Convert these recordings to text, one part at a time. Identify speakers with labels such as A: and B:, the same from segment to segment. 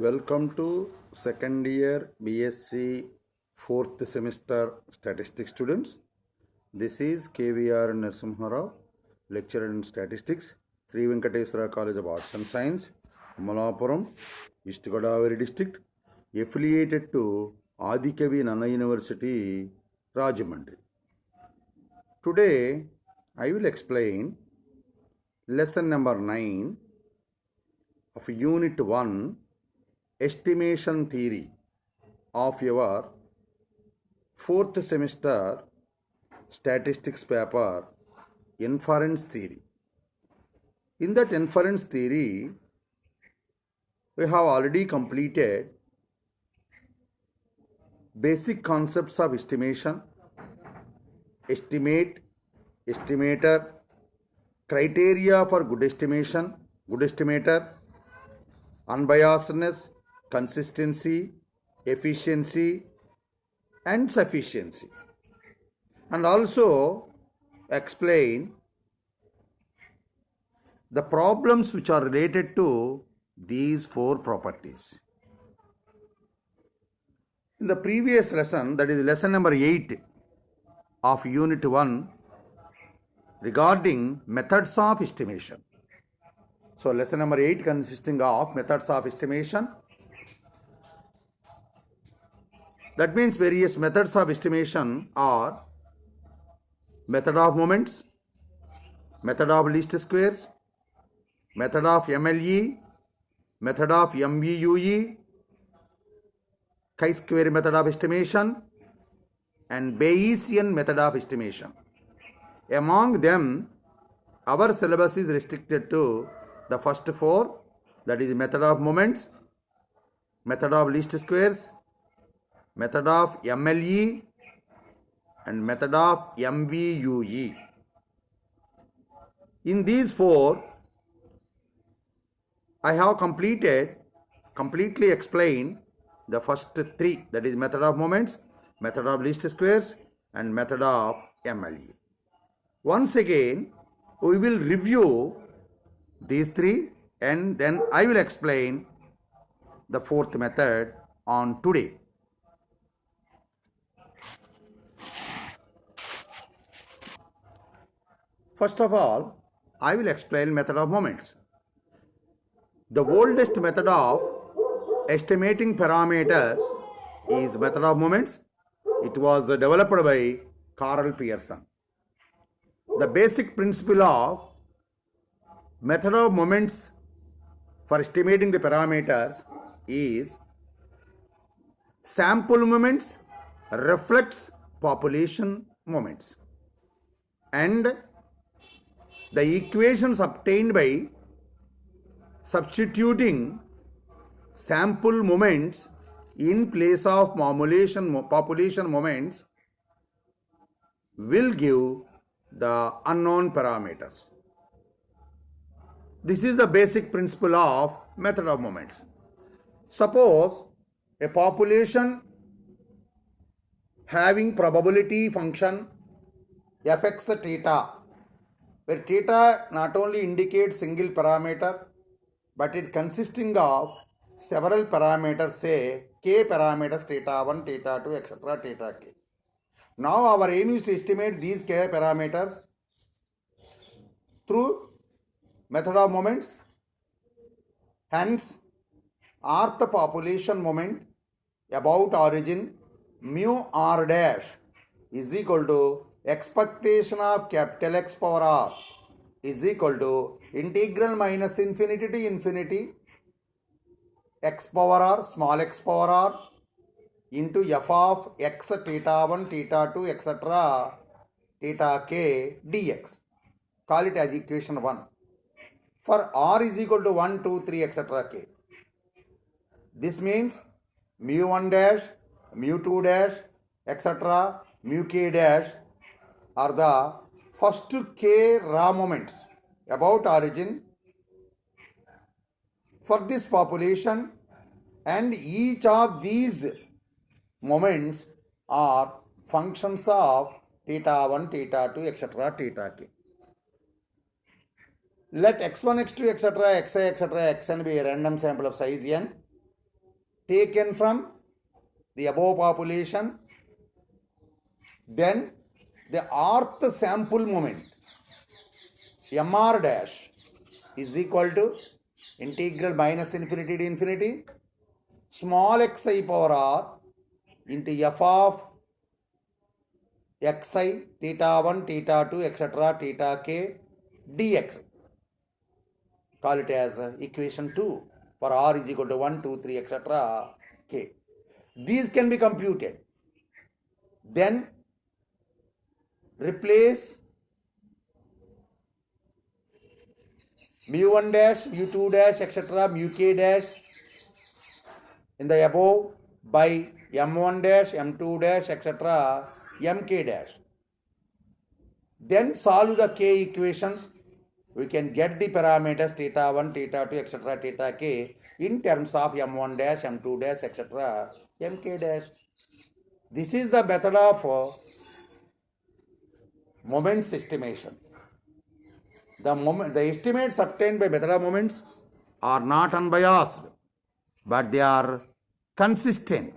A: Welcome to second year BSc fourth semester statistics students. This is KVR Narasimha Rao, lecturer in statistics, Sri Venkateswara College of Arts and Science, Malapuram, East Godavari district, affiliated to Adikavi Nana University, Rajahmundry. Today I will explain lesson number 9 of unit 1, estimation theory of your fourth semester statistics paper, inference theory. In that inference theory, we have already completed basic concepts of estimation, estimate, estimator, criteria for good estimation, good estimator, unbiasedness, consistency, efficiency, and sufficiency, and also explain the problems which are related to these four properties. In the previous lesson, that is lesson number 8 of unit 1, regarding methods of estimation. So lesson number 8 consisting of methods of estimation. That means various methods of estimation are method of moments, method of least squares, method of MLE, method of MVUE, chi-square method of estimation, and Bayesian method of estimation. Among them, our syllabus is restricted to the first four, that is method of moments, method of least squares, method of MLE, and method of MVUE. In these four, I have completely explained the first three, that is method of moments, method of least squares, and method of MLE. Once again, we will review these three, and then I will explain the fourth method on today. First of all, I will explain method of moments. The oldest method of estimating parameters is method of moments. It was developed by Carl Pearson. The basic principle of method of moments for estimating the parameters is sample moments reflects population moments, and the equations obtained by substituting sample moments in place of population moments will give the unknown parameters. This is the basic principle of method of moments. Suppose a population having probability function fx theta, where theta not only indicates single parameter, but it consisting of several parameters, say k parameters, theta 1, theta 2, etc., theta k. Now our aim is to estimate these k parameters through method of moments. Hence, rth population moment about origin mu r dash is equal to expectation of capital X power r is equal to integral minus infinity to infinity x power r, small x power r, into f of x theta 1, theta 2, etc., theta k dx. Call it as equation 1. For r is equal to 1, 2, 3, etc. k. This means mu 1 dash, mu 2 dash, etc., mu k dash are the first k raw moments about origin for this population, and each of these moments are functions of theta 1, theta 2, etc., theta k. Let x1, x2, etc., xi, etc., xn be a random sample of size n. taken from the above population, then the rth sample moment mr dash is equal to integral minus infinity to infinity small xi power r into f of xi theta 1 theta 2 etc theta k dx. Call it as equation 2 for r is equal to 1 2 3 etc k. These can be computed. Then replace mu1 dash, mu2 dash, etc., mu k dash in the above by m1 dash, m2 dash, etc., mk dash. Then solve the k equations. We can get the parameters theta 1, theta 2, etc., theta k in terms of m1 dash, m2 dash, etc., mk dash. This is the method of moments estimation. The estimates obtained by method of moments are not unbiased, but they are consistent.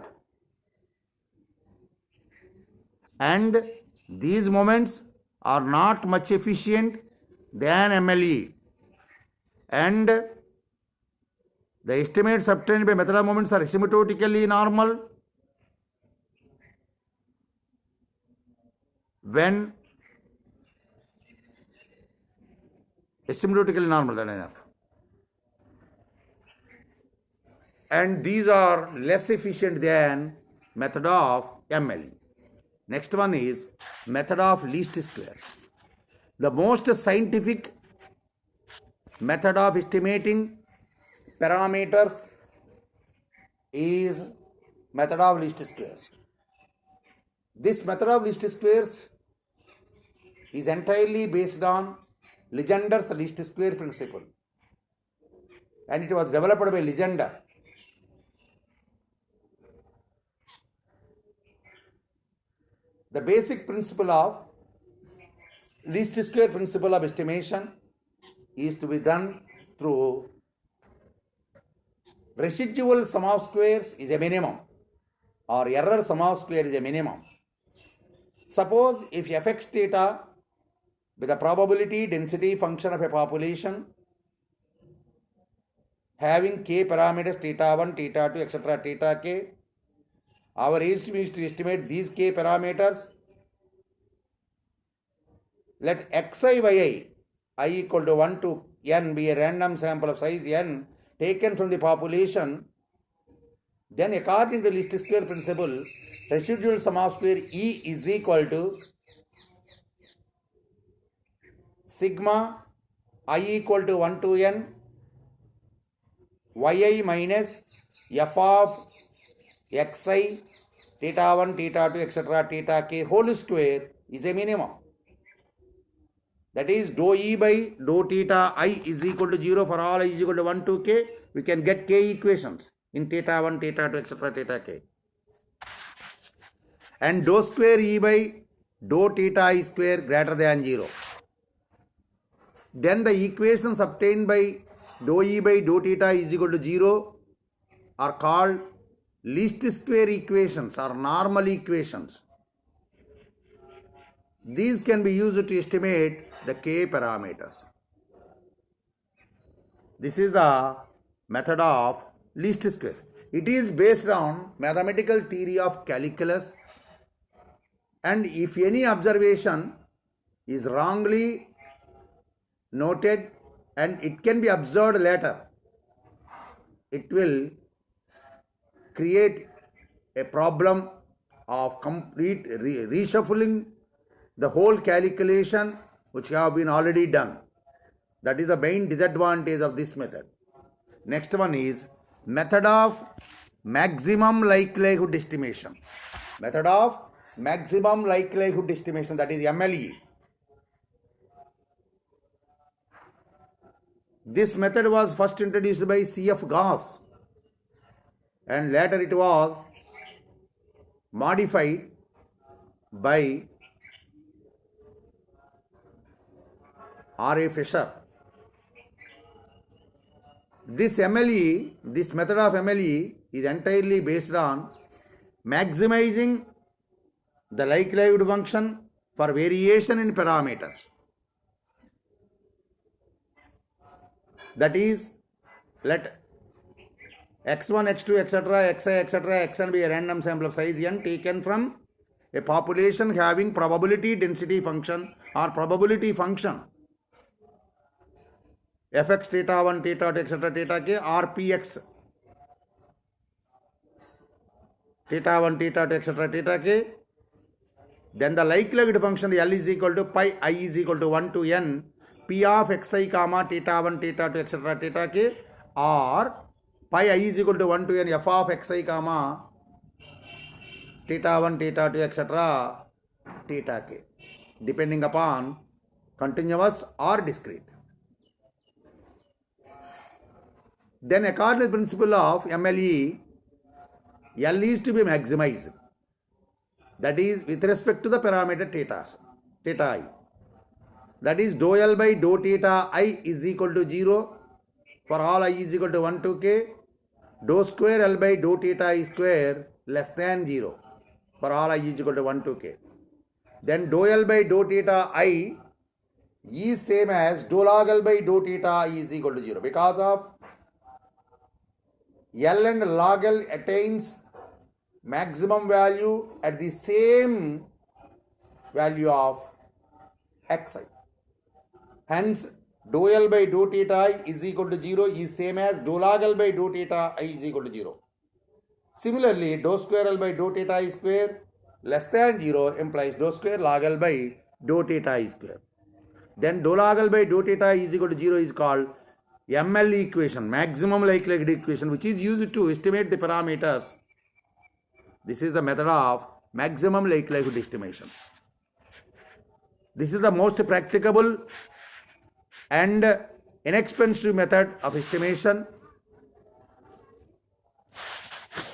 A: And these moments are not much efficient than MLE. And the estimates obtained by method of moments are asymptotically normal when asymptotically normal, that enough. And these are less efficient than method of MLE. Next one is method of least squares. The most scientific method of estimating parameters is method of least squares. This method of least squares is entirely based on Legender's least square principle, and it was developed by Legender. The basic principle of least square principle of estimation is to be done through residual sum of squares is a minimum or error sum of square is a minimum. Suppose if fx theta with the probability density function of a population having k parameters theta 1, theta 2, etc., theta k, our aim is to estimate these k parameters. Let xi yi I equal to 1 to n be a random sample of size n taken from the population. Then according to the least square principle, residual sum of square E is equal to sigma I equal to 1 to n yi minus f of xi theta 1, theta 2, etc., theta k whole square is a minimum. That is dou E by dou theta I is equal to 0 for all I is equal to 1 to k. We can get k equations in theta 1, theta 2, etc., theta k. And dou square E by dou theta I square greater than 0. Then the equations obtained by dou E by dou theta is equal to 0 are called least square equations or normal equations. These can be used to estimate the k parameters. This is the method of least squares. It is based on mathematical theory of calculus, and if any observation is wrongly noted and it can be observed later, it will create a problem of complete reshuffling the whole calculation which have been already done. That is the main disadvantage of this method. Next one is method of maximum likelihood estimation. Method of maximum likelihood estimation, that is MLE. This method was first introduced by C.F. Gauss and later it was modified by R.A. Fisher. This MLE, this method of MLE is entirely based on maximizing the likelihood function for variation in parameters. That is, let x1, x2, etc., xi, etc., xn be a random sample of size n taken from a population having probability density function or probability function fx theta 1 theta 2 etc. theta k or px theta 1 theta 2 etc. theta k. Then the likelihood function L is equal to pi I is equal to 1 to n p of xi comma theta 1 theta 2 etc. theta k, or pi I is equal to 1 to n f of xi comma theta 1 theta 2 etc. theta k, depending upon continuous or discrete. Then according to the principle of MLE, L is to be maximized. That is with respect to the parameter theta I. That is dou L by dou theta I is equal to 0 for all I is equal to 1 to k. Dou square L by dou theta I square less than 0 for all I is equal to 1 to k. Then dou L by dou theta I is same as dou log L by dou theta I is equal to 0 because of L and log L attains maximum value at the same value of xi. Hence, dou L by dou theta I is equal to 0 is same as dou log L by dou theta I is equal to 0. Similarly, dou square L by dou theta I square less than 0 implies dou square log L by dou theta I square. Then dou log L by dou theta I is equal to 0 is called MLE equation, maximum likelihood equation, which is used to estimate the parameters. This is the method of maximum likelihood estimation. This is the most practicable and inexpensive method of estimation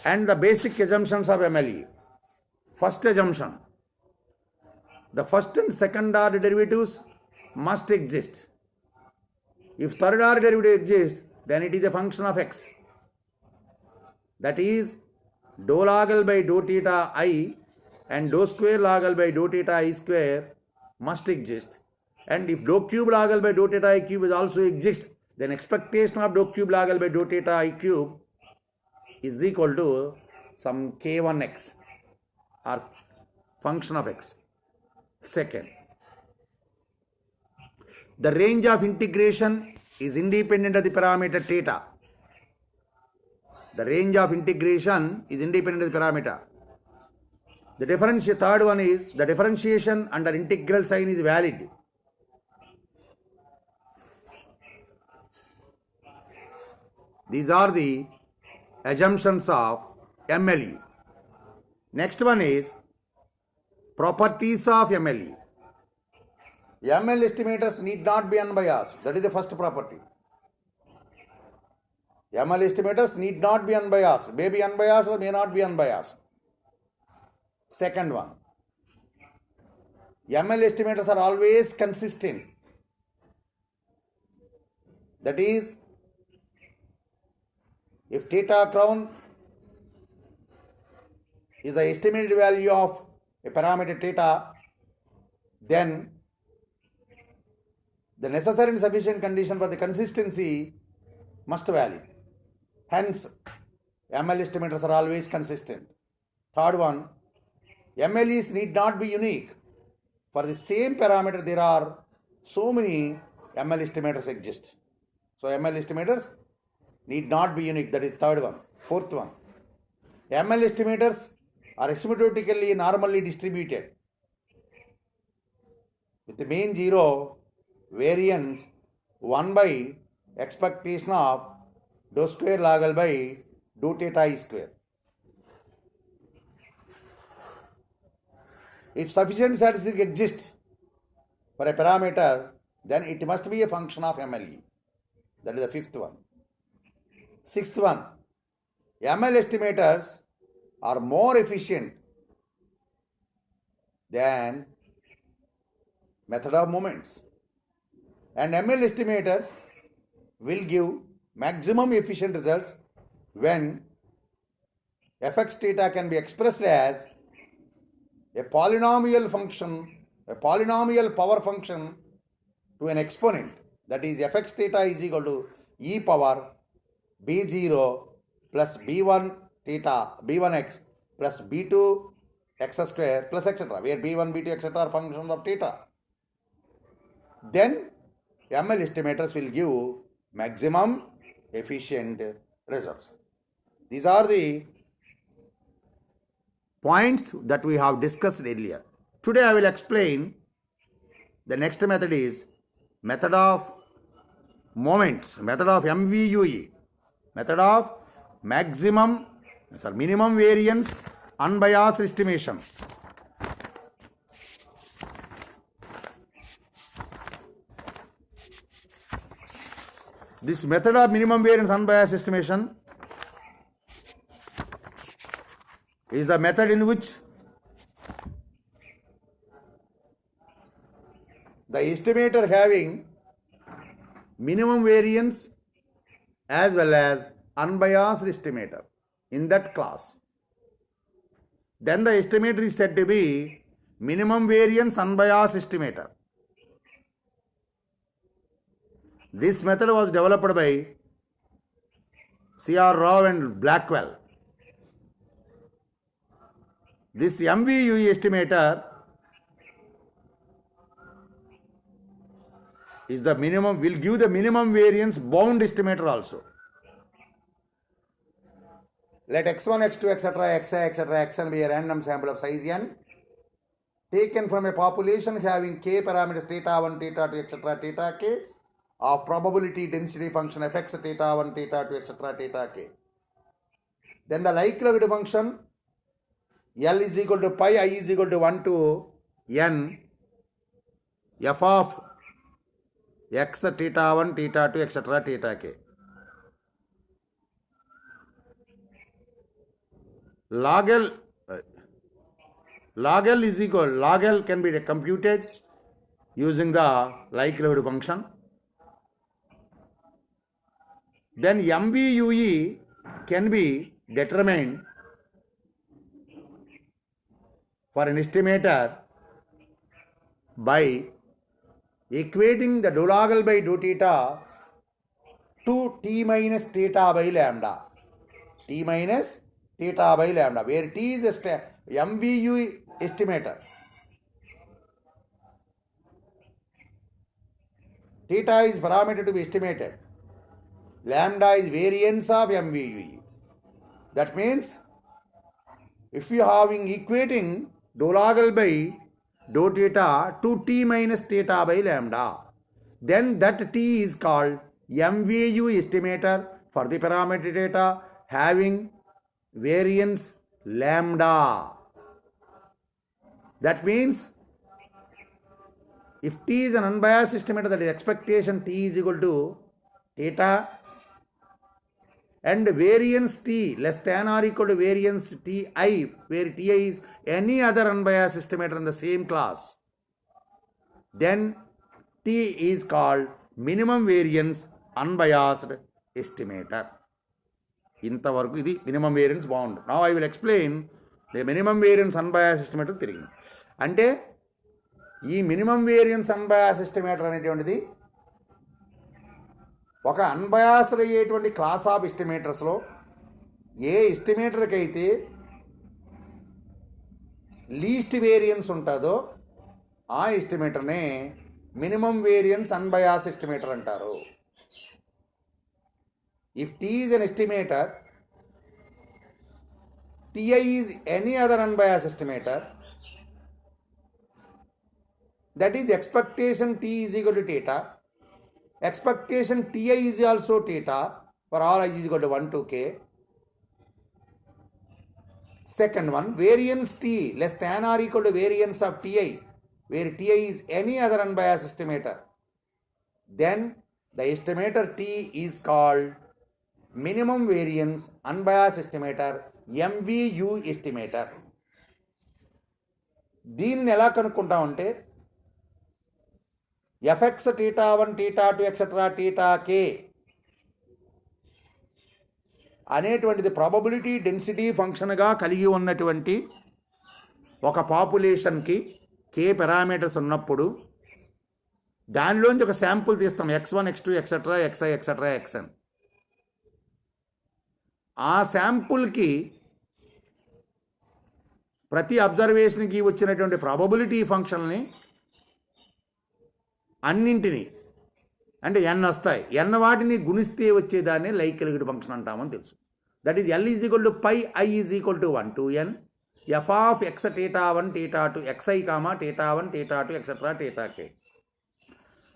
A: and the basic assumptions of MLE. First assumption, the first and second order derivatives must exist. If third order derivative exists, then it is a function of x. That is, dou log L by dou theta I and dou square log L by dou theta I square must exist. And if dou cube log L by dou theta I cube is also exist, then expectation of dou cube log L by dou theta I cube is equal to some k1x or function of x. Second, the range of integration is independent of the parameter theta. The range of integration is independent of the parameter. The third one is the differentiation under integral sign is valid. These are the assumptions of MLE. Next one is properties of MLE. ML estimators need not be unbiased. That is the first property. ML estimators need not be unbiased. May be unbiased or may not be unbiased. Second one, ML estimators are always consistent. That is, if theta crown is the estimated value of a parameter theta, then the necessary and sufficient condition for the consistency must valid. Hence, ML estimators are always consistent. Third one, MLEs need not be unique. For the same parameter, there are so many ML estimators exist. So, ML estimators need not be unique. That is third one. Fourth one, ML estimators are asymptotically normally distributed with the mean 0, variance 1 by expectation of dou square log L by dou theta I square. If sufficient statistics exist for a parameter, then it must be a function of MLE. That is the fifth one. Sixth one, ML estimators are more efficient than method of moments. And ML estimators will give maximum efficient results when fx theta can be expressed as a polynomial function, a polynomial power function to an exponent, that is fx theta is equal to e power b0 plus b1 theta b1x plus b2 x square plus etc., where b1 b2 etc. are functions of theta. Then ML estimators will give maximum efficient results. These are the points that we have discussed earlier. Today I will explain the next method is method of moments, method of MVUE, method of minimum variance unbiased estimation. This method of minimum variance unbiased estimation is a method in which the estimator having minimum variance as well as unbiased estimator in that class. Then the estimator is said to be minimum variance unbiased estimator. This method was developed by C.R. Rao and Blackwell. This MVUE estimator is the minimum, will give the minimum variance bound estimator also. Let x1, x2, etc., xi, etc., xn be a random sample of size n taken from a population having k parameters theta 1, theta 2, etc., theta k of probability density function fx theta 1, theta 2, etc., theta k. Then the likelihood function L is equal to pi, I is equal to 1 to n f of x theta 1, theta 2, etc., theta k. Log L is equal, log L can be computed using the likelihood function. Then MVUE can be determined for an estimator by equating the dou log L by dou theta to t minus theta by lambda. T minus theta by lambda, where t is a MVUE estimator. Theta is parameter to be estimated. Lambda is variance of MVUE. That means if you are having equating dou log L by dou theta to t minus theta by lambda, then that t is called MVUE estimator for the parameter data having variance lambda. That means if t is an unbiased estimator, that is expectation t is equal to theta, and variance t less than or equal to variance ti, where ti is any other unbiased estimator in the same class, then t is called minimum variance unbiased estimator. ఇంతవరకు ఇది minimum variance bound. Now I will explain the minimum variance unbias estimator తిరిగి. అంటే ఈ minimum variance unbias estimator అనేటువంటిది ఒక unbiased అయ్యేటువంటి class of ఎస్టిమేటర్స్లో ఏ ఎస్టిమేటర్కి అయితే least variance ఉంటుందో ఆ ఎస్టిమేటర్నే మినిమం వేరియన్స్ అన్బయాస్ ఎస్టిమేటర్ అంటారు. If T is an estimator, Ti is any other unbiased estimator, that is expectation T is equal to theta, expectation Ti is also theta for all I is equal to 1 to k. Second one, variance T less than or equal to variance of Ti, where Ti is any other unbiased estimator, then the estimator T is called minimum variance unbiased estimator, MVU estimator. దీన్ని ఎలా కనుక్కుంటామంటే fx theta 1 theta 2 etc. theta k అనేటువంటిది probability density ఫంక్షన్గా కలిగి ఉన్నటువంటి ఒక పాపులేషన్కి కే parameters ఉన్నప్పుడు దానిలోంచి ఒక శాంపుల్ తీస్తాం, x1 x2 etcetera xi etcetera xn. ఆ శాంపుల్కి ప్రతి అబ్జర్వేషన్కి వచ్చినటువంటి ప్రాబబిలిటీ ఫంక్షన్ని అన్నింటినీ అంటే n వస్తాయి, n వాటిని గుణిస్తే వచ్చేదాన్ని లైక్లిహుడ్ ఫంక్షన్ అంటామని తెలుసు. That is L is equal to pi I is equal to 1 to n f of x θ1 θ2 xi θ1 θ2 etcetera θk.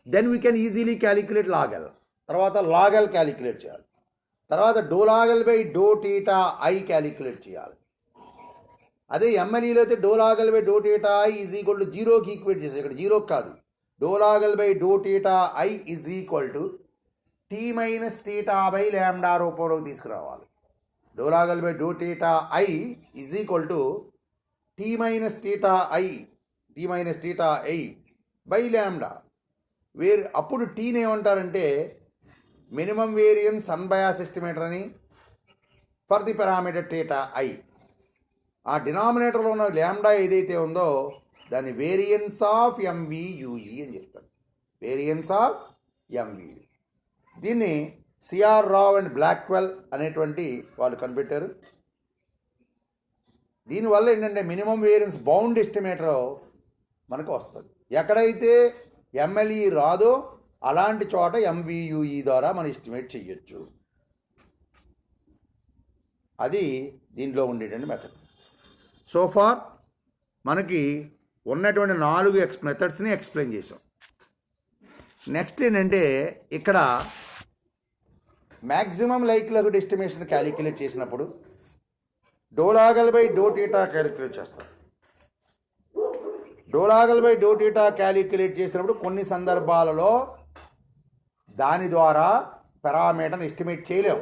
A: Then we can easily calculate log L. తర్వాత లాగల్ క్యాలిక్యులేట్ చేయాలి. తర్వాత do log L by do theta i calculate చేయాలి. అదే ఎంఎల్ఈలో అయితే do log L by do theta i is equal to జీరోకి equate చేసేది. ఇక్కడ జీరోకి కాదు, do log L by do theta i is equal to T minus theta by lambda రూపంలోకి తీసుకురావాలి. Do log L by do theta i is equal to T minus theta i by lambda. అప్పుడు టీని ఏమంటారంటే మినిమం వేరియన్స్ అన్బయాస్ ఎస్టిమేటర్ అని for the parameter theta i. ఆ డినామినేటర్లో ఉన్న ల్యాండా ఏదైతే ఉందో దాన్ని వేరియన్స్ ఆఫ్ ఎంవియుఈ అని చెప్తారు. Variance of MVU. దీన్ని సిఆర్ రావ్ అండ్ బ్లాక్వెల్ అనేటువంటి వాళ్ళు కనిపెట్టారు. దీనివల్ల ఏంటంటే మినిమం వేరియన్స్ బౌండ్ ఎస్టిమేటర్ మనకు వస్తుంది. ఎక్కడైతే ఎంఎల్ఈ రాదో అలాంటి చోట ఎంవియుఈ ద్వారా మనం ఎస్టిమేట్ చేయొచ్చు. అది దీనిలో ఉండేటువంటి మెథడ్. సో ఫార్ మనకి ఉన్నటువంటి 4 మెథడ్స్ని ఎక్స్ప్లెయిన్ చేసాం. నెక్స్ట్ ఏంటంటే ఇక్కడ మ్యాక్సిమం లైక్లిహుడ్ ఎస్టిమేషన్ క్యాలిక్యులేట్ చేసినప్పుడు do log L by do theta calculate చేస్తాం. Do log L by do theta calculate చేసినప్పుడు కొన్ని సందర్భాలలో దాని ద్వారా పారామీటర్ని ఎస్టిమేట్ చేయలేం.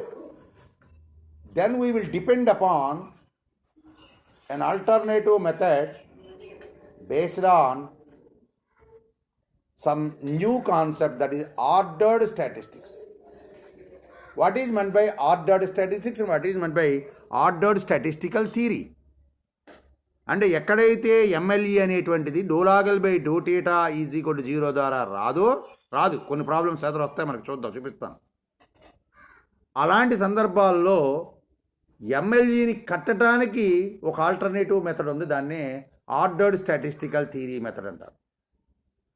A: Then we will depend upon an alternative method based on some new concept, that is ordered statistics. What is meant by ordered statistics and what is meant by ordered statistical theory? అంటే ఎక్కడైతే MLE అనేటువంటిది do log L by do theta is equal to 0 ద్వారా రాదు, కొన్ని problems ఎదురు వస్తాయి, మనకు చూపిస్తాను. అలాంటి సందర్భాల్లో ఎంఎల్ఈని కట్టడానికి ఒక ఆల్టర్నేటివ్ మెథడ్ ఉంది. దాన్నే ఆర్డర్డ్ స్టాటిస్టికల్ థియరీ మెథడ్ అంటారు.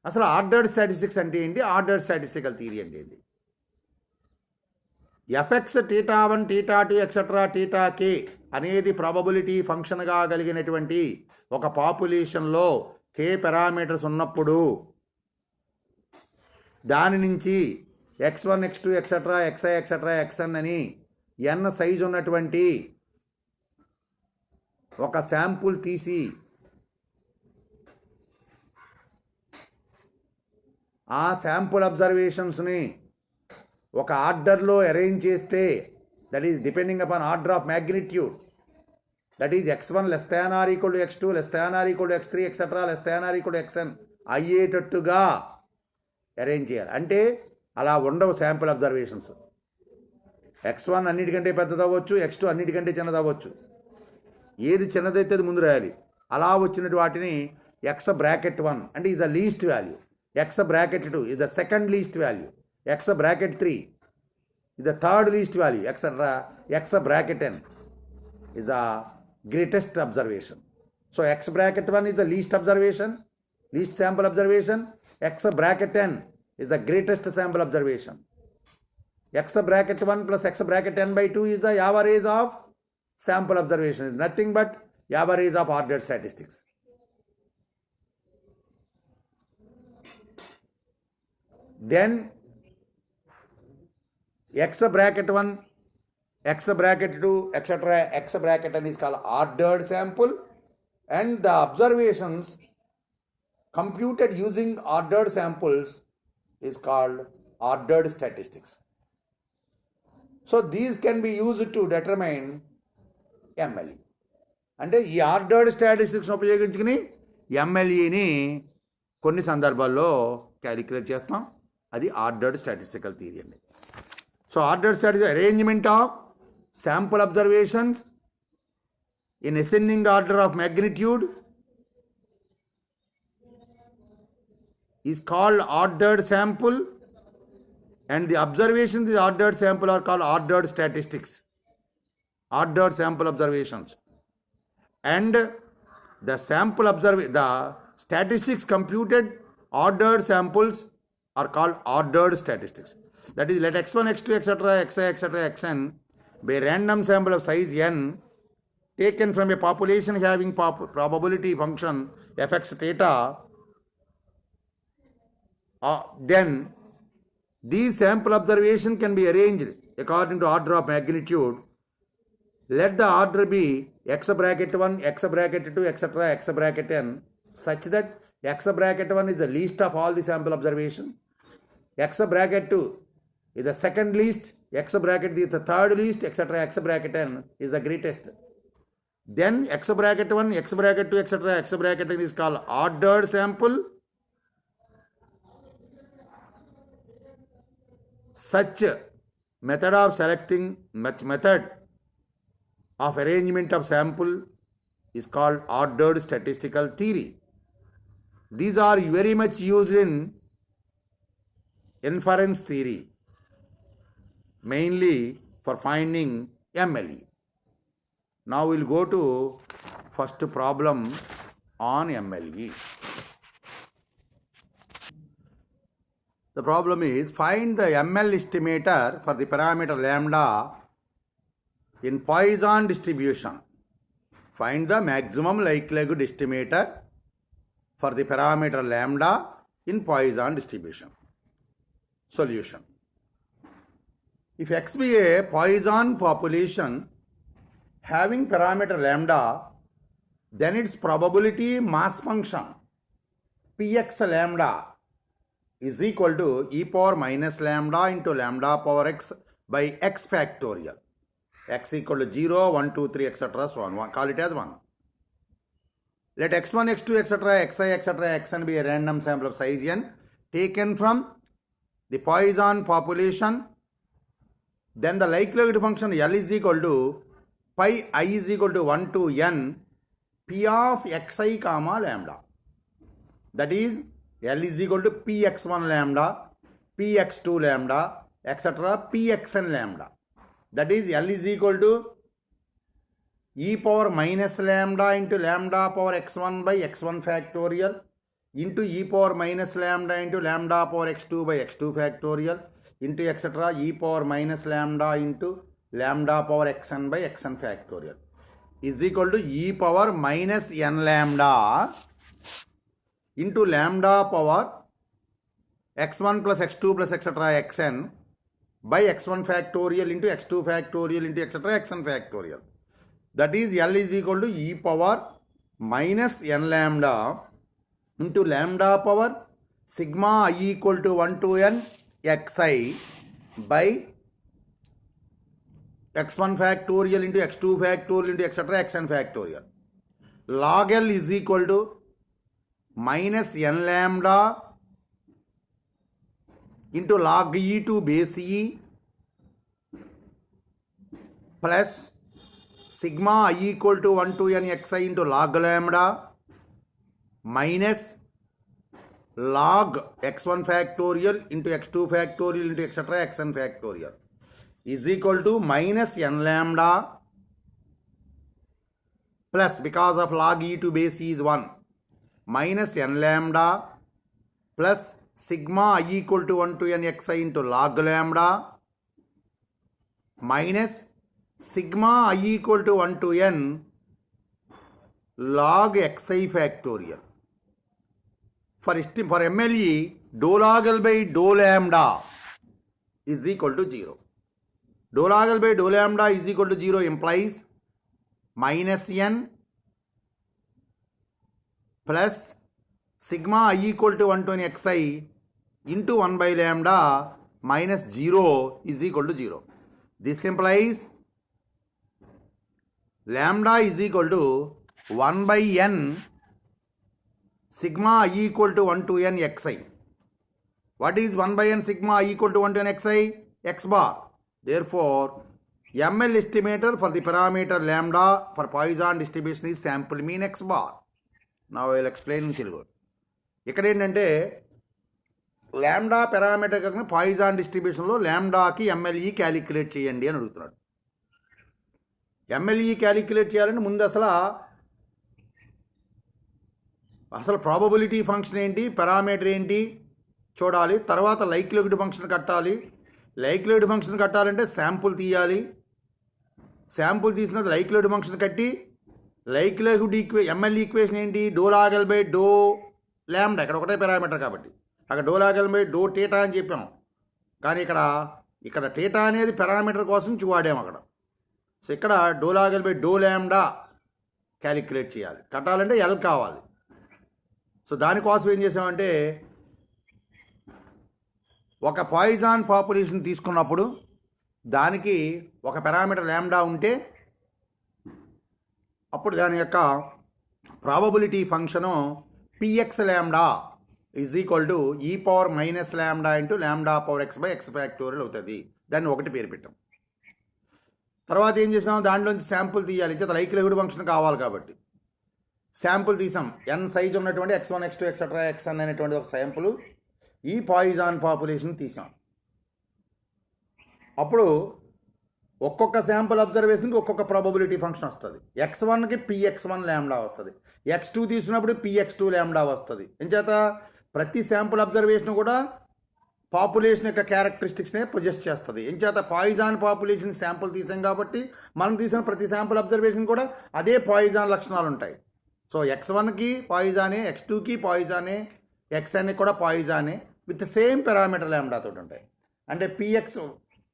A: అసలు ఆర్డర్డ్ స్టాటిస్టిక్స్ అంటే ఏంటి, ఆర్డర్డ్ స్టాటిస్టికల్ థియరీ అంటే ఏంటి? ఎఫ్ఎక్స్ θ1 θ2 ఎక్సెట్రా θk అనేది ప్రాబబిలిటీ ఫంక్షన్గా కలిగినటువంటి ఒక పాపులేషన్లో కే పారామీటర్స్ ఉన్నప్పుడు దాని నుంచి x1 x2 etcetera xi etcetera xn అని n సైజు ఉన్నటువంటి ఒక శాంపుల్ తీసి ఆ శాంపుల్ అబ్జర్వేషన్స్ని ఒక ఆర్డర్లో అరేంజ్ చేస్తే, that is depending upon order of magnitude, that is x1 less than or equal to x2 less than or equal to x3 etcetera less than or equal to xn అయ్యేటట్టుగా arrange చేయాలి. అంటే అలా ఉండవు sample observations. x1 అన్నిటికంటే పెద్దదవ్వచ్చు, x2 అన్నిటికంటే చిన్నదవ్వచ్చు. ఏది చిన్నదైతే అది ముందు రాయాలి. అలా వచ్చినట్టు వాటిని x బ్రాకెట్ 1 అంటే ఇది the least value, x bracket 2 ఇది the second least value, x bracket 3 ఇది the third least value, etcetera x bracket n is the greatest observation. So x bracket 1 is the least observation, least sample observation. X bracket n is the greatest sample observation. X bracket 1 plus x bracket n by 2 is the average of sample observation. Is nothing but average of ordered statistics. Then x bracket 1, x bracket 2, etc. x bracket n is called ordered sample, and the observations computed using ordered samples is called ordered statistics. So these can be used to determine MLE. అంటే ఈ ordered స్టాటిస్టిక్స్ని ఉపయోగించుకుని ఎంఎల్ఈని కొన్ని సందర్భాల్లో calculate చేస్తాం. అది ordered statistical theory అండి. So ordered statistic arrangement of sample observations in ascending order of magnitude is called ordered sample, and the observations in the ordered sample are called ordered statistics, ordered sample observations. And the statistics computed ordered samples are called ordered statistics. That is, let x1, x2, etc., xi, etc., xn be a random sample of size n taken from a population having probability function fx theta. Then these sample observation can be arranged according to order of magnitude. Let the order be x bracket 1, x bracket 2, etc., x bracket n, such that x bracket 1 is the least of all the sample observation, x bracket 2 is the second least, x bracket is the third least, etc., x bracket n is the greatest. Then x bracket 1, x bracket 2, etc., x bracket n is called ordered sample. Such method of arrangement of sample is called ordered statistical theory. These are very much used in inference theory, mainly for finding MLE. Now we'll go to first problem on MLE. The problem is, find the ML estimator for the parameter lambda in Poisson distribution. Find the maximum likelihood estimator for the parameter lambda in Poisson distribution. Solution. If X be a Poisson population having parameter lambda, then its probability mass function Px lambda is equal to e power minus lambda into lambda power x by x factorial. X equal to 0, 1, 2, 3, etc. so on. Call it as 1. Let x1, x2, etc., xi, etc., xn be a random sample of size n taken from the Poisson population. Then the likelihood function L is equal to pi I is equal to 1 to n p of xi comma lambda. That is, L is equal to px1 lambda, px2 lambda, etc., pxn lambda. That is, L is equal to e power minus lambda into lambda power x1 by x1 factorial into e power minus lambda into lambda power x2 by x2 factorial into etc. e power minus lambda into lambda power xn by xn factorial is equal to e power minus n lambda into lambda power x1 plus x2 plus etc. xn by x1 factorial into x2 factorial into etc. xn factorial. That is, L is equal to e power minus n lambda into lambda power sigma I equal to 1 to n xi by x1 factorial into x2 factorial into etc. xn factorial. Log L is equal to minus n lambda into log e to base e plus sigma I equal to 1 to n xi into log lambda minus log x1 factorial into x2 factorial into etc. xn factorial is equal to minus n lambda plus, because of log e to base e is 1, minus n lambda plus sigma I equal to 1 to n xi into log lambda minus sigma I equal to 1 to n log xi factorial. For MLE, dou log L by dou lambda is equal to 0. Dou log L by dou lambda is equal to 0 implies minus n plus sigma I equal to 1 to n xi into 1 by lambda minus 0 is equal to 0. This implies lambda is equal to 1 by n sigma I equal to 1 to n xi. What is 1 by n sigma I equal to 1 to n xi? X bar. Therefore, ML estimator for the parameter lambda for Poisson distribution is sample mean x bar. Now I will explain in Telugu. ఇక్కడ ఏంటంటే ల్యాండా parameter కాకుండా Poisson డిస్ట్రిబ్యూషన్లో ల్యాండాకి MLE calculate చేయండి అని అడుగుతున్నాడు. MLE calculate చేయాలంటే ముందు అసలు ప్రాబబిలిటీ ఫంక్షన్ ఏంటి, పారామీటర్ ఏంటి చూడాలి. తర్వాత లైక్లీహుడ్ ఫంక్షన్ కట్టాలి. లైక్లీహుడ్ ఫంక్షన్ కట్టాలంటే శాంపుల్ తీయాలి. శాంపుల్ తీసిన లైక్లీహుడ్ ఫంక్షన్ కట్టి లైక్లీహుడ్ ML ఈక్వేషన్ ఏంటి, డో లాగల్ బై డో ల్యాండా. ఇక్కడ ఒకటే పారామీటర్ కాబట్టి అక్కడ do log L by do theta అని చెప్పాం. కానీ ఇక్కడ టీటా అనేది పారామీటర్ కోసం వాడాము అక్కడ. సో ఇక్కడ డో లాగల్ బై డో ల్యాండా క్యాలిక్యులేట్ చేయాలి. కట్టాలంటే L కావాలి. సో దానికోసం ఏం చేసామంటే ఒక పాయిజాన్ పాపులేషన్ తీసుకున్నప్పుడు దానికి ఒక పారామీటర్ ల్యాండా ఉంటే అప్పుడు దాని యొక్క ప్రాబబిలిటీ ఫంక్షను px ల్యాండా is equal to e power minus lambda into lambda power x by x factorial అవుతుంది. దాన్ని ఒకటి పేరు పెట్టాం. తర్వాత ఏం చేసాం, దాంట్లోంచి శాంపుల్ తీయాలి. చేత లైక్లీహుడ్ ఫంక్షన్ కావాలి కాబట్టి శాంపుల్ తీసాం. n సైజ్ ఉన్నటువంటి x1 x2 ఎక్సెట్రా xn అనేటువంటి ఒక శాంపుల్ ఈ పాయిజాన్ పాపులేషన్ తీసాం. అప్పుడు ఒక్కొక్క శాంపుల్ అబ్జర్వేషన్కి ఒక్కొక్క ప్రాబబిలిటీ ఫంక్షన్ వస్తుంది. x1కి px1 ల్యాండా వస్తుంది, x2 తీసుకున్నప్పుడు px2 ల్యాండా వస్తుంది. ఎంచేత ప్రతి శాంపుల్ అబ్జర్వేషన్ కూడా పాపులేషన్ యొక్క క్యారెక్టరిస్టిక్స్నే ప్రొజెస్ట్ చేస్తుంది. ఎంచేత పాయిజాన్ పాపులేషన్ శాంపుల్ తీసాం కాబట్టి మనం తీసిన ప్రతి శాంపుల్ అబ్జర్వేషన్ కూడా అదే పాయిజాన్ లక్షణాలు ఉంటాయి. సో x1కి పాయిజానే, x2కి పాయిజానే, xn కూడా పాయిజానే విత్ సేమ్ పారామీటర్ ల్యాండా తోటి ఉంటాయి. అంటే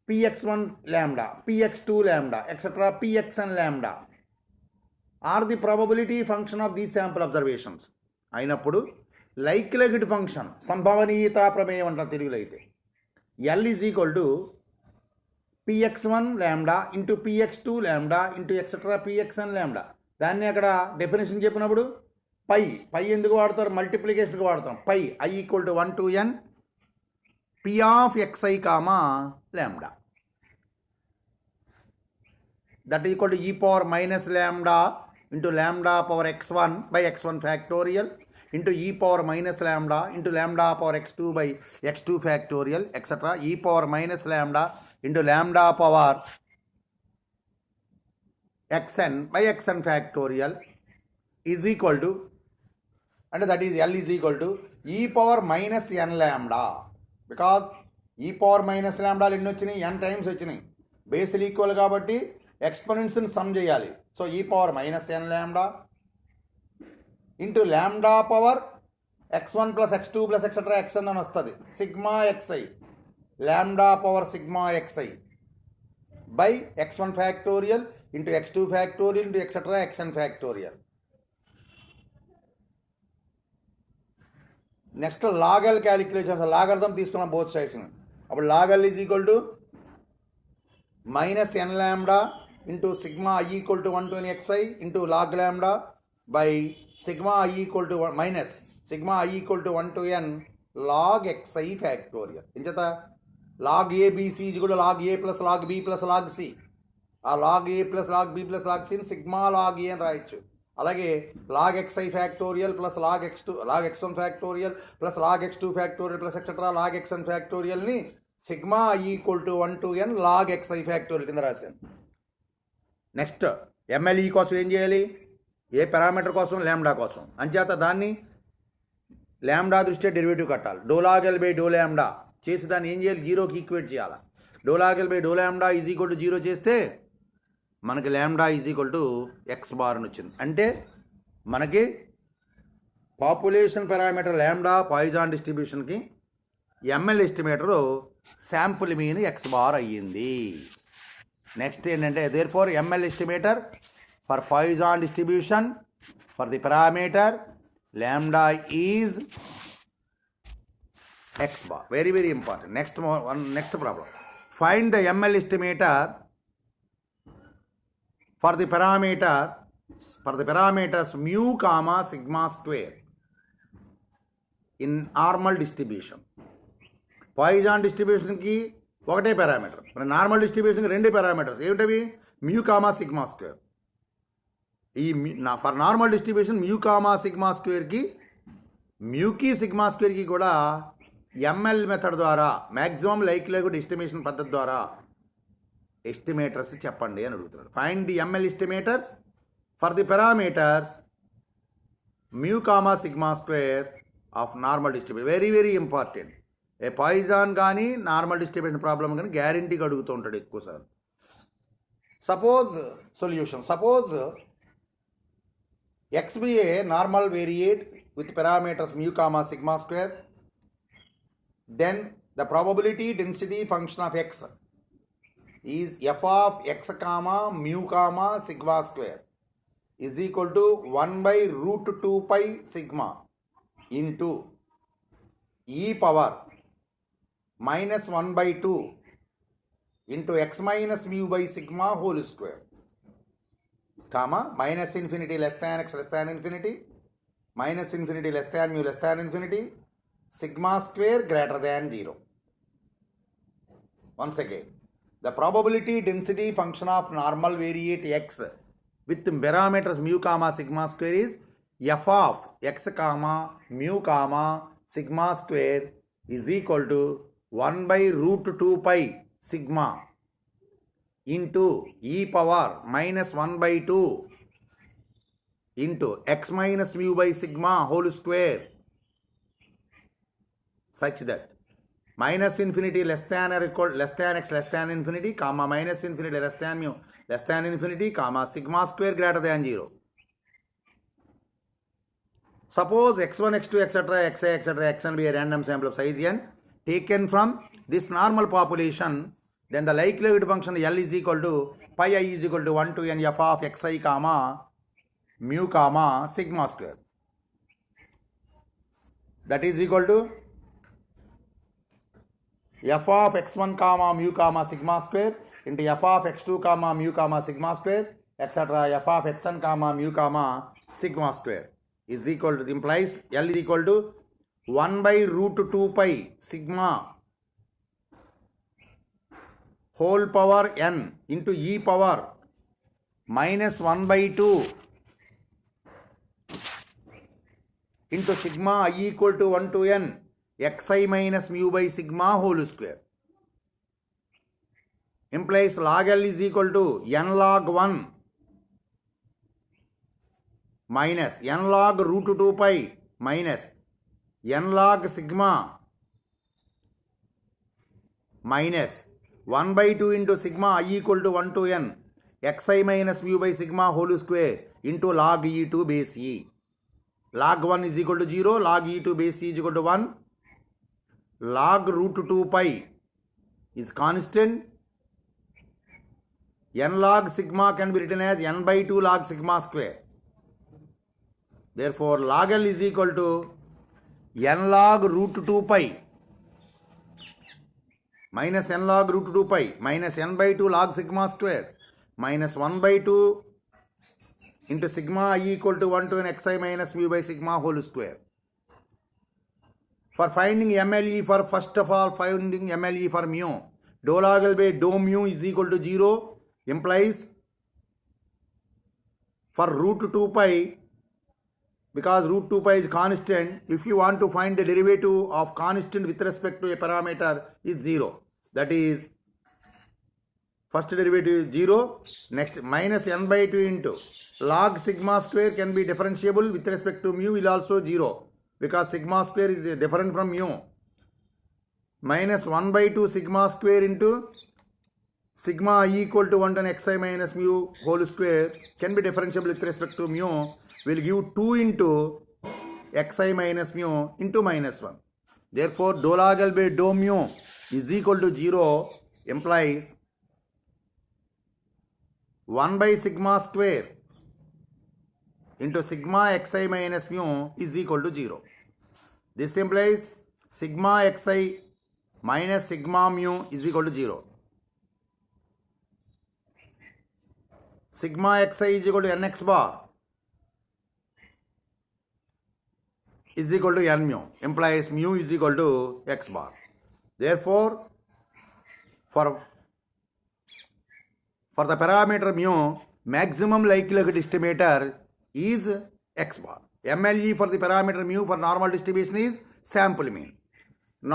A: px1 lambda, px2 lambda etcetera pxn lambda are the probability function of these sample observations అయినప్పుడు లైక్లీహుడ్ ఫంక్షన్ సంభవనీయతా ప్రమేయం అంటారు తెలుగులో అయితే L is equal to px1 lambda into px2 lambda into etcetera pxn ల్యాండా. దాన్ని అక్కడ డెఫినేషన్ చెప్పినప్పుడు పై ఎందుకు వాడతారు, మల్టిప్లికేషన్కి వాడతాం. Pi i equal to 1 to n p of xi comma lambda that equal to e power minus lambda into lambda power x1 by x1 factorial into e power minus lambda into lambda power x2 by x2 factorial etcetera e power minus lambda into lambda power xn by xn factorial is equal to, and that is L is equal to e power minus n lambda, because e power minus lambda ఎన్ని వచ్చినాయి, n times వచ్చినాయి. బేస్లు equal కాబట్టి ఎక్స్పోనెంట్స్ని sum చేయాలి. So e power minus n lambda into lambda power x1 plus x2 plus etcetera xn అని వస్తుంది. Sigma xi lambda power sigma xi by x1 factorial into x2 factorial into etc xn factorial. Next log L calculations, logarithm తీసుకున్నాం both సైడ్స్ని. అప్పుడు log L is equal to minus n lambda into sigma i equal to 1 to n xi into log lambda by sigma i equal to minus sigma i equal to 1 to n log xi factorial. ఎంచేత log ABC ఇది కూడా log a plus log b plus log c. ఆ log a plus log b plus log సిని sigma log a అని రాయొచ్చు. అలాగే log xi factorial plus log x1 factorial plus log x2 factorial plus etcetera log xn ఫ్యాక్టోరియల్ని sigma i equal to 1 to n log xi factorial కింద రాశాను. Next MLE కోసం ఏం చేయాలి, ఏ పారామీటర్ కోసం, ల్యాండా కోసం. అంచేత దాన్ని ల్యాండా దృష్ట్యా డెరివేటివ్ కట్టాలి. Do log L by do lambda చేసి దాన్ని ఏం చేయాలి, జీరోకి ఈక్వేట్ చేయాలి. Do log L by do lambda is equal to 0 చేస్తే మనకి lambda is equal to x bar అని వచ్చింది. అంటే మనకి పాపులేషన్ పారామీటర్ ల్యాండా పాయిజాన్ డిస్ట్రిబ్యూషన్కి ML estimator sample mean x bar అయ్యింది. నెక్స్ట్ ఏంటంటే therefore ML estimator for Poisson distribution for the parameter lambda is x bar. Very very important. Next problem, find the ML estimator for the parameters mu comma sigma square in normal distribution. Poisson డిస్ట్రిబ్యూషన్కి ఒకటే parameter. మరి normal డిస్ట్రిబ్యూషన్కి రెండు parameters ఏమిటవి? Mu comma sigma square. ఈ for normal distribution mu comma sigma స్క్వేర్కి, మ్యూకి sigma స్క్వేర్కి కూడా ఎంఎల్ మెథడ్ ద్వారా, మ్యాక్సిమం లైక్లీహుడ్ ఎస్టిమేషన్ పద్ధతి ద్వారా ఎస్టిమేటర్స్ చెప్పండి అని అడుగుతున్నాడు. Find the ML estimators for the parameters mu comma sigma square of normal distribution. Very very important. ఏ పాయిజాన్ కానీ నార్మల్ డిస్ట్రిబ్యూషన్ ప్రాబ్లం కానీ గ్యారంటీగా అడుగుతూ ఉంటాడు ఎక్కువసార్లు. Suppose solution, suppose x be a normal variate with parameters mu comma sigma square, then the probability density function of x is f of x comma mu comma sigma square is equal to 1 by root 2 pi sigma into e power minus 1 by 2 into x minus mu by sigma whole square, comma minus infinity less than x less than infinity, minus infinity less than mu less than infinity, sigma square greater than 0. Once again, the probability density function of normal variate x with parameters mu comma sigma square is f of x comma mu comma sigma square is equal to 1 by root 2 pi sigma into e power minus 1 by 2 into x minus mu by sigma whole square, such that minus infinity less than or equal less than x less than infinity, comma minus infinity less than mu less than infinity, comma sigma square greater than 0. Suppose x1, x2, etc., xi, etc., xn be a random sample of size n taken from this normal population, then the likelihood function L is equal to pi I is equal to 1 to n f of xi comma mu comma sigma square. That is equal to f of x1 comma mu comma sigma square into f of x2 comma mu comma sigma square, etc. f of xn comma mu comma sigma square is equal to, implies L is equal to 1 by root 2 pi sigma whole power n into e power minus 1 by 2 into sigma I equal to 1 to n xi minus mu by sigma whole square, implies log L is equal to n log 1 minus n log root 2 pi minus n log sigma minus 1 by 2 into sigma I equal to 1 to n xi minus mu by sigma whole square into log e to base e. Log 1 is equal to 0, log e to base e is equal to 1. Log root 2 pi is constant. N log sigma can be written as n by 2 log sigma square. Therefore, log L is equal to n log root 2 pi minus n log root 2 pi minus n by 2 log sigma square minus 1 by 2 into sigma I equal to 1 to n xi minus mu by sigma whole square. For finding MLE, for first of all finding MLE for mu, dou log L by dou mu is equal to 0 implies for root 2 pi, because root 2 pi is constant, if you want to find the derivative of constant with respect to a parameter is 0. That is, first derivative is 0. Next, minus n by 2 into log sigma square can be differentiable with respect to mu is also 0, because sigma square is different from mu. Minus 1 by 2 sigma square into sigma I equal to 1 to n xi minus mu whole square can be differentiable with respect to mu, will give 2 into xi minus mu into minus 1. Therefore, dou log L by dou mu is equal to 0 implies 1 by sigma square into sigma xi minus mu is equal to 0. This implies sigma xi minus sigma mu is equal to 0. Sigma xi is equal to nx bar is equal to n mu, implies mu is equal to x bar. Therefore, for the parameter mu, maximum likelihood estimator is x bar. MLE for the parameter mu for normal distribution is sample mean.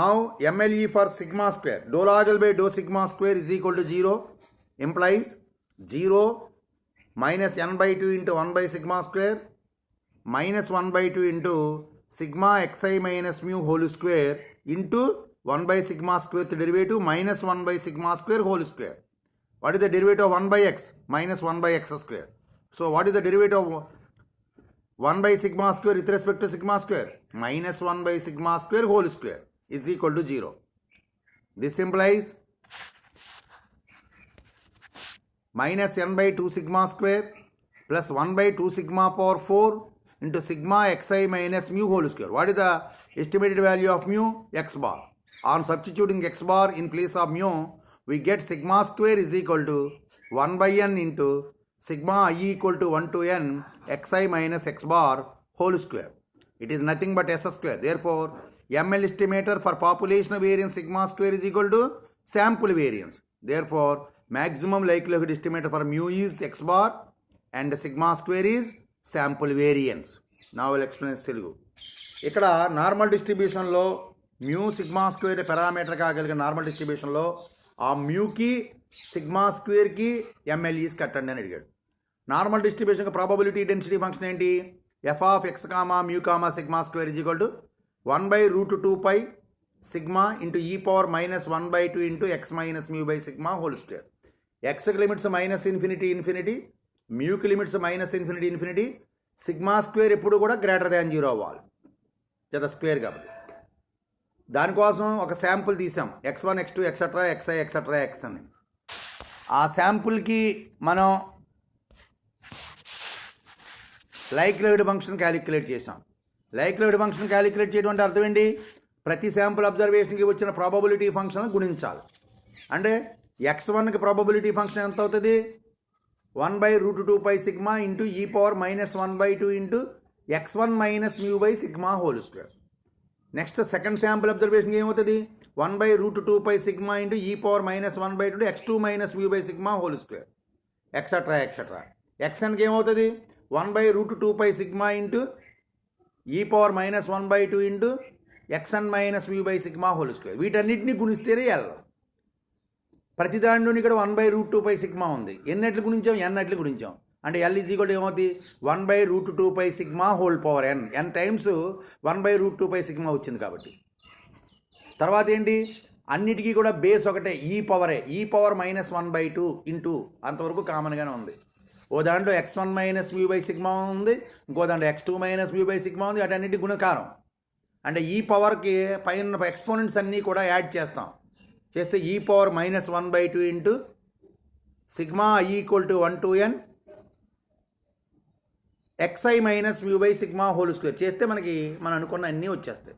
A: Now MLE for sigma square, dou log L by dou sigma square is equal to 0 implies 0 minus n by 2 into 1 by sigma square minus 1 by 2 into sigma xi minus mu whole square into 1 by sigma square the derivative minus 1 by sigma square whole square. What is the derivative of 1 by x? Minus 1 by x square. So what is the derivative of 1 by sigma square with respect to sigma square? Minus 1 by sigma square whole square is equal to 0. This implies minus n by 2 sigma square plus 1 by 2 sigma power 4 into sigma xi minus mu whole square. What is the estimated value of mu? X bar. On substituting x bar in place of mu, we get sigma square is equal to 1 by n into sigma I equal to 1 to n xi minus x bar whole square. It is nothing but s square. Therefore, ML estimator for population variance sigma square is equal to sample variance. Therefore, maximum likelihood estimator for mu is x bar and sigma square is sample variance. Now I will explain Telugu. ఇక్కడ normal డిస్ట్రిబ్యూషన్లో mu sigma square parameter కాగలిగిన normal డిస్ట్రిబ్యూషన్లో ఆ మ్యూకి sigma స్క్వేర్కి MLEs కట్టండి అని అడిగాడు. నార్మల్ డిస్ట్రిబ్యూషన్కి ప్రాబబిలిటీ డెన్సిటీ ఫంక్షన్ ఏంటి? F of x comma mu comma sigma square is equal to 1 by root 2 pi sigma into e power minus 1 by 2 into x minus mu by sigma whole square. X limits minus infinity infinity, mu limits minus infinity infinity, sigma square ఎప్పుడు కూడా greater than 0 అవ్వాలి జత square కాబట్టి. దానికోసం ఒక sample తీసాం x1 x2 etcetera xi etcetera x అని. ఆ శాంపుల్కి మనం లైక్లీహుడ్ ఫంక్షన్ క్యాలిక్యులేట్ చేసాం. లైక్లీహుడ్ ఫంక్షన్ క్యాలిక్యులేట్ చేయడం అంటే అర్థం ఏంటి? ప్రతి శాంపుల్ అబ్జర్వేషన్కి వచ్చిన ప్రాబబిలిటీ ఫంక్షన్ గుణించాలి. అంటే x1కి ప్రాబబిలిటీ ఫంక్షన్ ఎంత అవుతుంది? 1 by root 2 pi sigma into e power minus 1 by 2 into x1 minus mu by sigma whole square. Next second sample అబ్జర్వేషన్కి ఏమవుతుంది? 1 by root 2 pi sigma into e power minus 1 by 2 x2 minus mu by sigma whole square etcetera etcetera. xnకి ఏమవుతుంది? 1 by root 2 pi sigma into e power minus 1 by 2 into xn minus mu by sigma whole square. వీటన్నిటిని గుణిస్తేనే L. ప్రతి దాంట్లోని ఇక్కడ 1 by root 2 pi sigma ఉంది. ఎన్నట్లు గుణించాం? n అట్లు గుణించాం. అంటే L is equal to ఏమవుతుంది? 1 by root 2 pi sigma whole power n. n times 1 by root 2 pi sigma వచ్చింది కాబట్టి. తర్వాత ఏంటి? అన్నిటికీ కూడా బేస్ ఒకటే, ఈ పవరే. ఈ పవర్ మైనస్ 1 by 2 ఇంటూ అంతవరకు కామన్గానే ఉంది. ఓ దాంట్లో x1 minus mu by sigma ఉంది, ఇంకో దాంట్లో x2 minus mu by sigma ఉంది. అటన్నిటి గుణకారం. అంటే ఈ పవర్కి పైన ఎక్స్పోనెంట్స్ అన్నీ కూడా యాడ్ చేస్తాం. చేస్తే ఈ power minus 1 by 2 into sigma I equal to 1 to n xi minus mu by sigma whole square చేస్తే మనకి మనం అనుకున్న అన్నీ వచ్చేస్తాయి.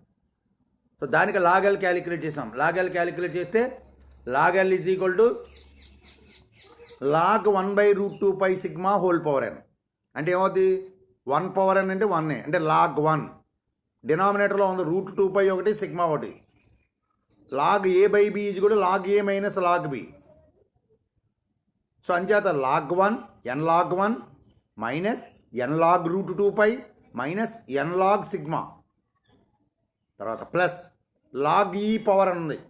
A: సో దానికి లాగల్ క్యాలిక్యులేట్ చేసాం. లాగల్ క్యాలిక్యులేట్ చేస్తే log L is equal to log 1 by root 2 pi sigma whole power n. అంటే ఏమవుతుంది? 1 power n అంటే 1 అంటే log 1. డినామినేటర్లో ఉంది రూట్ 2 pi ఒకటి సిగ్మా ఒకటి. log a by b is కూడా log a minus log b. So అంచేత log 1 n log 1 minus n log root 2 pi minus n log sigma. తర్వాత plus log e power n ఉంది.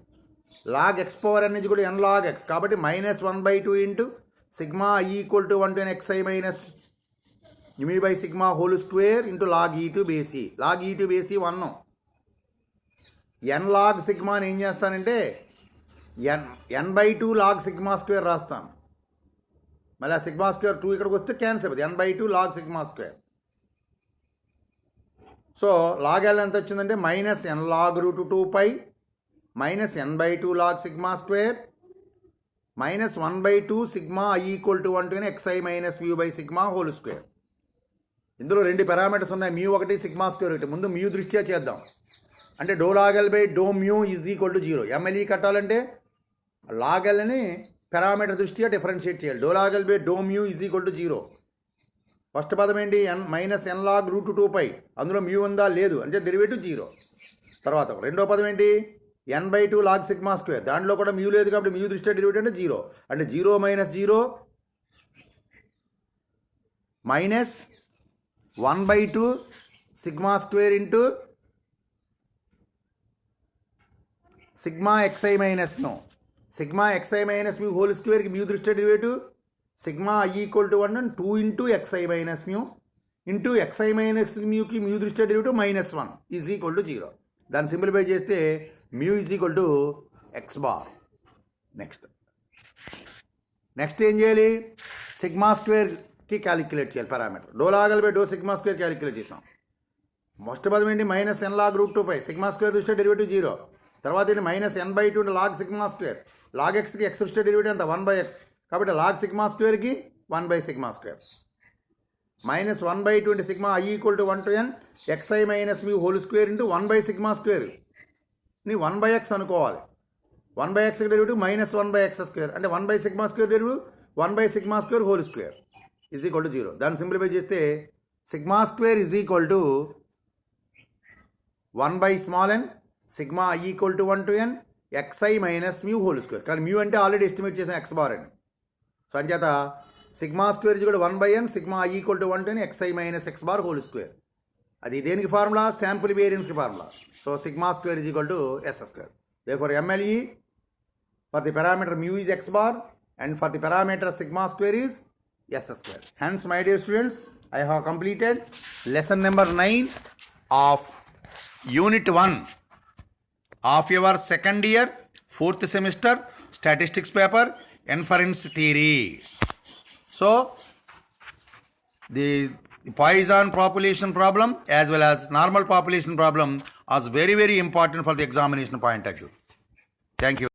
A: log x power n is కూడా n log x కాబట్టి minus 1 by 2 into sigma I equal to 1 to n xi minus mu by sigma whole square into log e to base e. log e to base e 1. n log సిగ్మాని ఏం చేస్తానంటే n by 2 log sigma square రాస్తాను. మళ్ళీ ఆ sigma square 2 ఇక్కడికి వస్తే cancel అవుతుంది. n by 2 log sigma square. So log l ఎంత వచ్చిందంటే minus n log root 2 pi minus n by 2 log sigma square minus 1 by 2 sigma I equal to 1 to n xi minus mu by sigma whole square. ఇందులో రెండు parameters ఉన్నాయి, mu ఒకటి sigma square ఒకటి. ముందు mu దృష్ట్యా చేద్దాం. అంటే do log L by do mu is equal to 0. MLE కట్టాలంటే లాగల్ని పారామీటర్ దృష్ట్యా డిఫరెన్షియేట్ చేయాలి. Do log L by do mu is equal to 0. First పదం ఏంటి? Minus n log root 2 pi. అందులో మ్యూ ఉందా? లేదు అంటే డెరివేటివ్ 0. తర్వాత రెండో పదం ఏంటి? n/2 log sigma square. దాంట్లో కూడా మ్యూ లేదు కాబట్టి మ్యూ దృష్ట్యా డెరివేటివ్ అంటే 0. అంటే 0 - 0 minus 1/2 sigma square into sigma xi minus mu. Sigma xi minus mu whole స్క్వేర్కి మ్యూ దృష్ట్యా derivative sigma i = 1 and 2 into xi minus mu into xi minus మ్యూకి మ్యూ దృష్ట్యా డెరివేటివ్ -1 ఈజ్ ఈక్వల్ టు 0. దాన్ని simplify చేస్తే mu is equal to x bar. Next ఏం చేయాలి? Sigma స్క్వేర్కి calculate చేయాలి parameter. Do sigma square calculate చేసాం. మొదటి పదం ఏంటి? -n log √2π. సిగ్మా స్క్వేర్ దృష్ట్యా డెరివేటివ్ 0. తర్వాత ఏంటి? -n/2 log sigma square. Log ఎక్స్కి x దృష్ట్యా డెరివేటివ్ ఎంత? 1/x. కాబట్టి లాగ్ సిగ్మా స్క్వేర్కి 1/సిగ్మా స్క్వేర్. -1/2 అంటే sigma i = 1 to n xi minus mu whole square into 1/సిగ్మా స్క్వేర్ ని 1/x అనుకోవాలి. 1/x డెరివేటివ్ -1/x² అంటే 1/సిగ్మా స్క్వేర్ డెరివేటివ్ 1/సిగ్మా square whole square is equal to 0. దాన్ని సింప్లిఫై చేస్తే sigma square is equal to 1/n sigma i = 1 to n xi minus mu whole square. కానీ mu అంటే ఆల్రెడీ ఎస్టిమేట్ చేసాం x bar అని. So అంచేత sigma square is equal to 1/n sigma i = 1 to n xi minus x bar whole square. అది దేనికి formula? Sample వేరియన్స్కి formula. So sigma square is equal to s². Therefore MLE for the parameter mu is x bar and for the parameter sigma square is s². Hence my dear students, I have completed lesson number 9 of Unit 1 of your second year 4th semester statistics paper inference theory. So the Poisson population problem as well as normal population problem is very important for the examination point of view. Thank you.